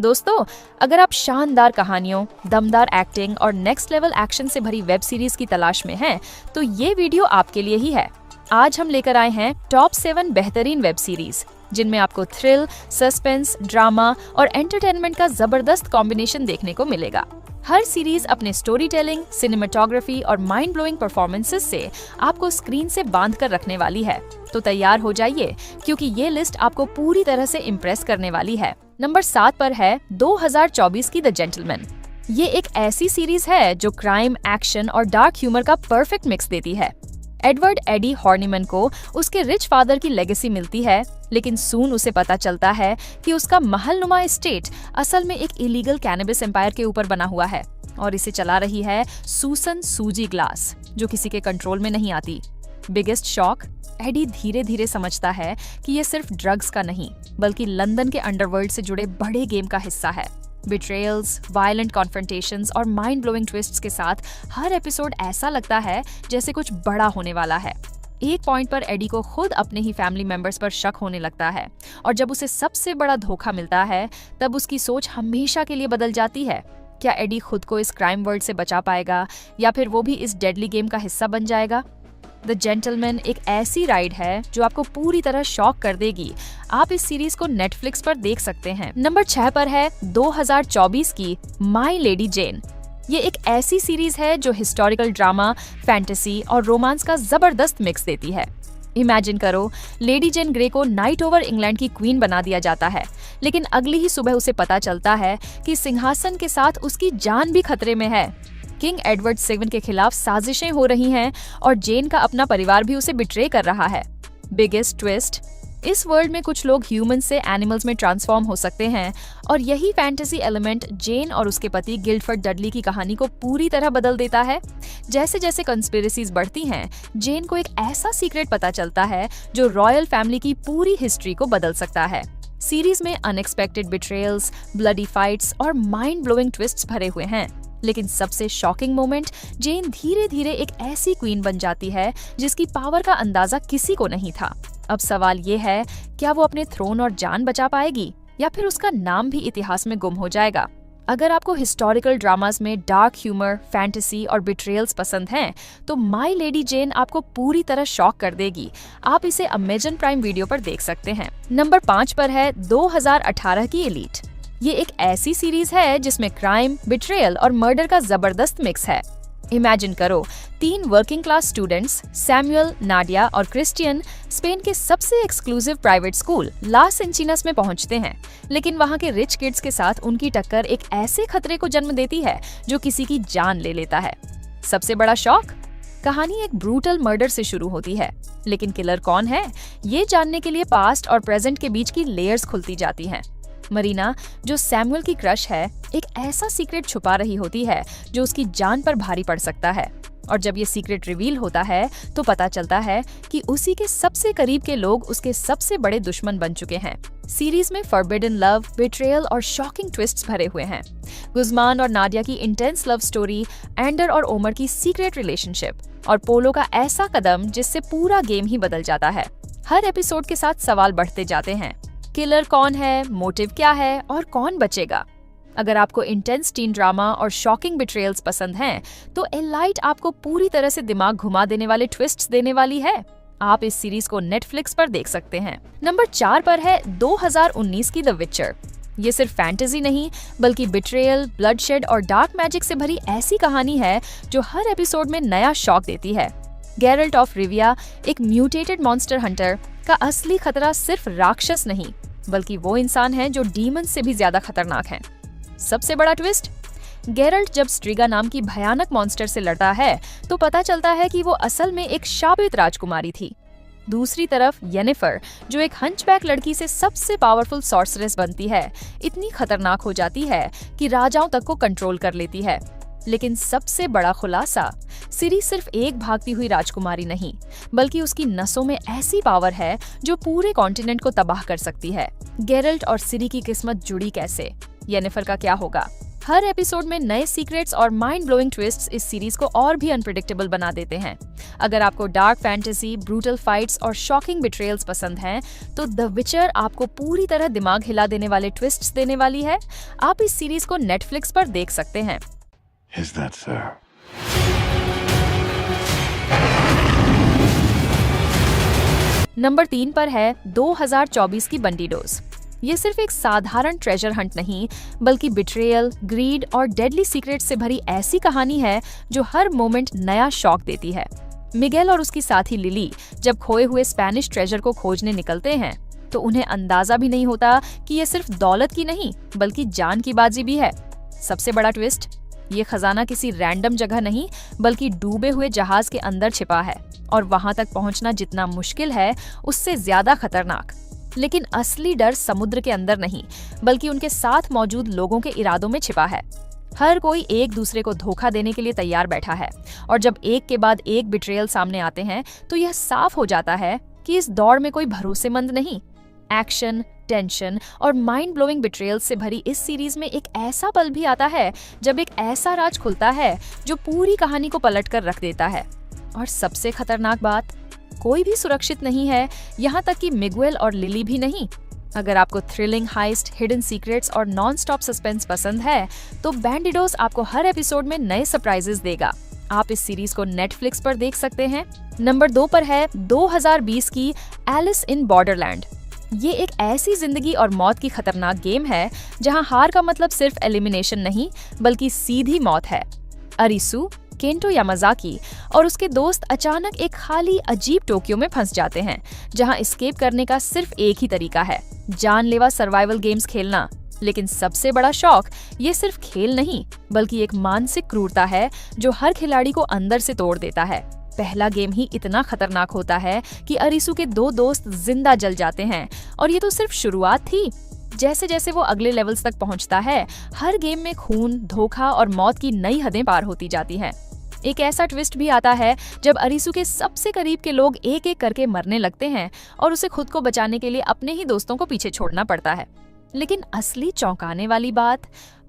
दोस्तों, अगर आप शानदार कहानियों, दमदार एक्टिंग और नेक्स्ट लेवल एक्शन से भरी वेब सीरीज की तलाश में हैं, तो ये वीडियो आपके लिए ही है। आज हम लेकर आए हैं टॉप 7 बेहतरीन वेब सीरीज, जिनमें आपको थ्रिल, सस्पेंस, ड्रामा और एंटरटेनमेंट का जबरदस्त कॉम्बिनेशन देखने को मिलेगा। हर सीरीज अपने स्टोरी टेलिंग, सिनेमेटोग्राफी और माइंड ब्लोइंग परफॉर्मेंसेस से आपको स्क्रीन से बांध कर रखने वाली है। तो तैयार हो जाइए, क्योंकि ये लिस्ट आपको पूरी तरह से इम्प्रेस करने वाली है। नंबर 7 पर है 2024 की द जेंटलमैन। ये एक ऐसी सीरीज है जो क्राइम, एक्शन और डार्क ह्यूमर का परफेक्ट मिक्स देती है। एडवर्ड एडी हॉर्निमन को उसके रिच फादर की लेगेसी मिलती है, लेकिन सून उसे पता चलता है कि उसका महलनुमा एस्टेट असल में एक इलीगल कैनबिस एम्पायर के ऊपर बना हुआ है और इसे चला रही है सूसन सूजी ग्लास, जो किसी के कंट्रोल में नहीं आती। बिगेस्ट शॉक, एडी धीरे धीरे समझता है कि ये सिर्फ ड्रग्स का नहीं, बल्कि लंदन के अंडरवर्ल्ड से जुड़े बड़े गेम का हिस्सा है। बिट्रेयल्स, वायलेंट कॉन्फ्रंटेशंस और माइंड ब्लोइंग ट्विस्ट्स के साथ हर एपिसोड ऐसा लगता है जैसे कुछ बड़ा होने वाला है। एक पॉइंट पर एडी को खुद अपने ही फैमिली मेंबर्स पर शक होने लगता है, और जब उसे सबसे बड़ा धोखा मिलता है, तब उसकी सोच हमेशा के लिए बदल जाती है। क्या एडी खुद को इस क्राइम वर्ल्ड से बचा पाएगा, या फिर वो भी इस डेडली गेम का हिस्सा बन जाएगा? द जेंटलमैन एक ऐसी राइड है जो आपको पूरी तरह शॉक कर देगी। आप इस सीरीज को नेटफ्लिक्स पर देख सकते हैं। नंबर 6 पर है 2024 की माई लेडी जेन। ये एक ऐसी सीरीज है जो हिस्टोरिकल ड्रामा, फैंटेसी और रोमांस का जबरदस्त मिक्स देती है। इमेजिन करो, लेडी जेन ग्रे को नाइट ओवर इंग्लैंड की क्वीन बना दिया जाता है, लेकिन अगली ही सुबह उसे पता चलता है कि सिंहासन के साथ उसकी जान भी खतरे में है। किंग एडवर्ड 7 के खिलाफ साजिशें हो रही हैं और जेन का अपना परिवार भी उसे बिट्रे कर रहा है। बिगेस्ट ट्विस्ट, इस वर्ल्ड में कुछ लोग ह्यूमन से एनिमल्स में ट्रांसफॉर्म हो सकते हैं, और यही फैंटेसी एलिमेंट जेन और उसके पति गिल्डफर्ड डडली की कहानी को पूरी तरह बदल देता है। जैसे जैसे कंस्पिरेसीज बढ़ती हैं, जेन को एक ऐसा सीक्रेट पता चलता है जो रॉयल फैमिली की पूरी हिस्ट्री को बदल सकता है। सीरीज में अनएक्सपेक्टेड बिट्रेयल्स, ब्लडी फाइट्स और माइंड ब्लोइंग ट्विस्ट्स भरे हुए हैं, लेकिन सबसे शॉकिंग मोमेंट, जेन धीरे धीरे एक ऐसी क्वीन बन जाती है जिसकी पावर का अंदाजा किसी को नहीं था। अब सवाल ये है, क्या वो अपने थ्रोन और जान बचा पाएगी, या फिर उसका नाम भी इतिहास में गुम हो जाएगा? अगर आपको हिस्टोरिकल ड्रामास में डार्क ह्यूमर, फैंटेसी और बिट्रेयल्स पसंद हैं, तो माई लेडी जेन आपको पूरी तरह शॉक कर देगी। आप इसे अमेज़न प्राइम वीडियो पर देख सकते हैं। नंबर 5 पर है 2018 की एलीट। ये एक ऐसी सीरीज है जिसमें क्राइम, बिट्रेयल और मर्डर का जबरदस्त मिक्स है। इमेजिन करो, 3 working class students, Samuel, Nadia और क्रिस्टियन, स्पेन के सबसे एक्सक्लूसिव प्राइवेट स्कूल लास एंचिनस में पहुंचते हैं, लेकिन वहां के रिच किड्स के साथ उनकी टक्कर एक ऐसे खतरे को जन्म देती है जो किसी की जान ले लेता है। सबसे बड़ा शॉक, कहानी एक ब्रूटल मर्डर से शुरू होती है, लेकिन किलर कौन है, ये जानने के लिए पास्ट और प्रेजेंट के बीच की लेयर्स खुलती जाती हैं। मरीना, जो सैमुअल की क्रश है, एक ऐसा सीक्रेट छुपा रही होती है जो उसकी जान पर भारी पड़ सकता है, और जब ये सीक्रेट रिवील होता है तो पता चलता है कि उसी के सबसे करीब के लोग उसके सबसे बड़े दुश्मन बन चुके हैं। सीरीज में फॉरबिडन लव, बिट्रेयल और शॉकिंग ट्विस्ट्स भरे हुए हैं। गुज़मान और नाडिया की इंटेंस लव स्टोरी, एंडर और ओमर की सीक्रेट रिलेशनशिप और पोलो का ऐसा कदम जिससे पूरा गेम ही बदल जाता है। हर एपिसोड के साथ सवाल बढ़ते जाते हैं। किलर कौन है, मोटिव क्या है और कौन बचेगा? अगर आपको इंटेंस टीन ड्रामा और शॉकिंग बिट्रेयल्स पसंद हैं, तो एलाइट आपको पूरी तरह से दिमाग घुमा देने वाले ट्विस्ट्स देने वाली है। आप इस सीरीज को नेटफ्लिक्स पर देख सकते हैं। नंबर 4 पर है 2019 की द विचर। ये सिर्फ फैंटेसी नहीं, बल्कि बिट्रेयल, ब्लडशेड और डार्क मैजिक से भरी ऐसी कहानी है जो हर एपिसोड में नया शॉक देती है। गेरल्ट ऑफ रिविया, एक म्यूटेटेड मॉन्स्टर हंटर, का असली खतरा सिर्फ राक्षस नहीं, बल्कि वो इंसान है जो डीमन से भी ज्यादा खतरनाक हैं। सबसे बड़ा ट्विस्ट, गेरल्ट जब स्ट्रिगा नाम की भयानक मॉन्स्टर से लड़ता है, तो पता चलता है कि वो असल में एक शापित राजकुमारी थी। दूसरी तरफ येनिफर, जो एक हंचबैक लड़की से सबसे पावरफुल सॉर्सरेस बनती है, इतनी खतरनाक हो जाती है कि राजाओं तक को कंट्रोल कर लेती है। लेकिन सबसे बड़ा खुलासा, सिरी सिर्फ एक भागती हुई राजकुमारी नहीं, बल्कि उसकी नसों में ऐसी पावर है जो पूरे कॉन्टिनेंट को तबाह कर सकती है। गेरल्ट और सिरी की किस्मत जुड़ी कैसे? येनिफर का क्या होगा? हर एपिसोड में नए सीक्रेट्स और माइंड ब्लोइंग ट्विस्ट्स इस सीरीज को और भी अनप्रेडिक्टेबल बना देते हैं। अगर आपको डार्क फैंटेसी, ब्रूटल फाइट्स और शॉकिंग बिट्रेयल्स पसंद हैं, तो द विचर आपको पूरी तरह दिमाग हिला देने वाले ट्विस्ट्स देने वाली है। आप इस सीरीज को नेटफ्लिक्स पर देख सकते हैं। Is that so? नंबर 3 पर है 2024 की बंडीडोस। ये सिर्फ एक साधारण ट्रेजर हंट नहीं, बल्कि बिट्रेयल, ग्रीड और डेडली सीक्रेट से भरी ऐसी कहानी है जो हर मोमेंट नया शॉक देती है। मिगेल और उसकी साथी लिली जब खोए हुए स्पेनिश ट्रेजर को खोजने निकलते हैं, तो उन्हें अंदाजा भी नहीं होता कि ये सिर्फ दौलत की नहीं, बल्कि जान की बाजी भी है। सबसे बड़ा ट्विस्ट, ये खजाना किसी रैंडम जगह नहीं, बल्कि डूबे हुए जहाज के अंदर छिपा है, और वहां तक पहुंचना जितना मुश्किल है, उससे ज्यादा खतरनाक। लेकिन असली डर समुद्र के अंदर नहीं, बल्कि उनके साथ मौजूद लोगों के इरादों में छिपा है। हर कोई एक दूसरे को धोखा देने के लिए तैयार बैठा है, और जब एक के बाद एक बिट्रेयल सामने आते हैं, तो यह साफ हो जाता है कि इस दौड़ में कोई भरोसेमंद नहीं। एक्शन, टेंशन और माइंड ब्लोइंग बिट्रेयल्स से भरी इस सीरीज में एक ऐसा पल भी आता है जब एक ऐसा राज खुलता है जो पूरी कहानी को पलट कर रख देता है। और सबसे खतरनाक बात, कोई भी सुरक्षित नहीं है, यहाँ तक कि मिगुएल और लिली भी नहीं। अगर आपको थ्रिलिंग हाइस्ट, हिडन सीक्रेट्स और नॉन स्टॉप सस्पेंस पसंद है, तो बैंडिडोस आपको हर एपिसोड में नए सरप्राइजेस देगा। आप इस सीरीज को नेटफ्लिक्स पर देख सकते हैं। नंबर 2 पर है 2020 की एलिस इन बॉर्डरलैंड। ये एक ऐसी जिंदगी और मौत की खतरनाक गेम है जहां हार का मतलब सिर्फ एलिमिनेशन नहीं, बल्कि सीधी मौत है। अरिसु, केंटो यामाजाकी और उसके दोस्त अचानक एक खाली अजीब टोक्यो में फंस जाते हैं, जहां एस्केप करने का सिर्फ एक ही तरीका है, जानलेवा सर्वाइवल गेम्स खेलना। लेकिन सबसे बड़ा शौक, ये सिर्फ खेल नहीं, बल्कि एक मानसिक क्रूरता है जो हर खिलाड़ी को अंदर से तोड़ देता है। पहला गेम ही इतना खतरनाक होता है कि अरिसु के 2 दोस्त जिंदा जल जाते हैं, और ये तो सिर्फ शुरुआत थी। जैसे जैसे वो अगले लेवल्स तक पहुंचता है, हर गेम में खून, धोखा और मौत की नई हदें पार होती जाती हैं। एक ऐसा ट्विस्ट भी आता है जब अरिसु के सबसे करीब के लोग एक एक करके मरने लगते हैं, और उसे खुद को बचाने के लिए अपने ही दोस्तों को पीछे छोड़ना पड़ता है। लेकिन असली चौंकाने वाली बात,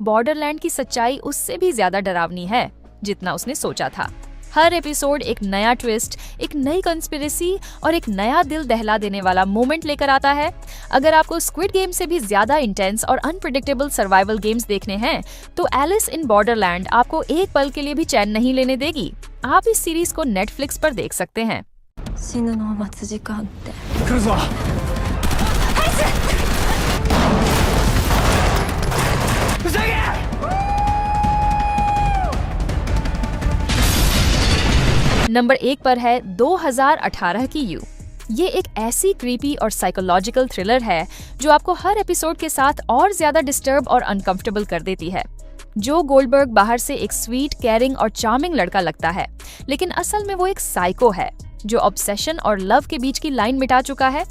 बॉर्डरलैंड की सच्चाई उससे भी ज्यादा डरावनी है जितना उसने सोचा था। हर एपिसोड एक नया ट्विस्ट, एक नई कंस्पिरेसी और एक नया दिल दहला देने वाला मोमेंट लेकर आता है। अगर आपको स्क्विड गेम से भी ज्यादा इंटेंस और अनप्रेडिक्टेबल सर्वाइवल गेम्स देखने हैं, तो एलिस इन बॉर्डरलैंड आपको एक पल के लिए भी चैन नहीं लेने देगी। आप इस सीरीज को नेटफ्लिक्स पर देख सकते हैं। 死ぬのを待つ時間って。来るぞ。急げ！नंबर 1 पर है 2018 की यू। ये एक ऐसी क्रीपी और साइकोलॉजिकल थ्रिलर है जो आपको हर एपिसोड के साथ और ज्यादा डिस्टर्ब और अनकंफर्टेबल कर देती है। जो गोल्डबर्ग बाहर से एक स्वीट, केयरिंग और चार्मिंग लड़का लगता है, लेकिन असल में वो एक साइको है जो ऑब्सेशन और लव के बीच की लाइन मिटा चुका है।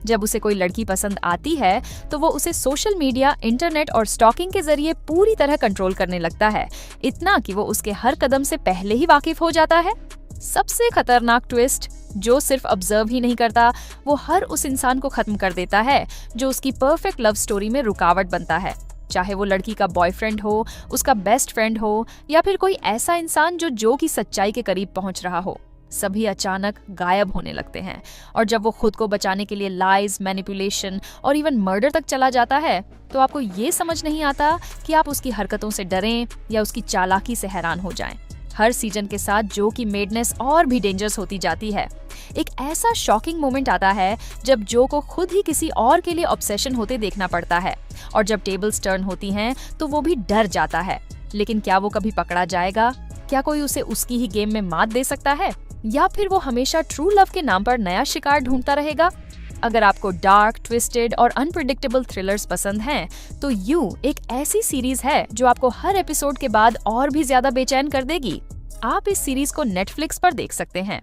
जब उसे कोई लड़की पसंद आती है, तो वो उसे सोशल मीडिया, इंटरनेट और स्टॉकिंग के जरिए पूरी तरह कंट्रोल करने लगता है, इतना कि वो उसके हर कदम से पहले ही वाकिफ हो जाता है। सबसे खतरनाक ट्विस्ट, जो सिर्फ ऑब्जर्व ही नहीं करता, वो हर उस इंसान को खत्म कर देता है जो उसकी परफेक्ट लव स्टोरी में रुकावट बनता है। चाहे वो लड़की का बॉयफ्रेंड हो, उसका बेस्ट फ्रेंड हो, या फिर कोई ऐसा इंसान जो की सच्चाई के करीब पहुंच रहा हो, सभी अचानक गायब होने लगते हैं। और जब वो खुद को बचाने के लिए लाइज, मैनिपुलेशन और इवन मर्डर तक चला जाता है, तो आपको ये समझ नहीं आता कि आप उसकी हरकतों से डरें या उसकी चालाकी से हैरान हो जाएं। हर सीजन के साथ जो की मेडनेस और भी डेंजरस होती जाती है। एक ऐसा शॉकिंग मोमेंट आता है जब जो को खुद ही किसी और के लिए ऑब्सेशन होते देखना पड़ता है, और जब टेबल्स टर्न होती हैं तो वो भी डर जाता है। लेकिन क्या वो कभी पकड़ा जाएगा? क्या कोई उसे उसकी ही गेम में मात दे सकता है, या फिर वो हमेशा ट्रू लव के नाम पर नया शिकार ढूंढता रहेगा? अगर आपको डार्क, ट्विस्टेड और अनप्रेडिक्टेबल थ्रिलर्स पसंद हैं, तो यू एक ऐसी सीरीज है जो आपको हर एपिसोड के बाद और भी ज्यादा बेचैन कर देगी। आप इस सीरीज को नेटफ्लिक्स पर देख सकते हैं।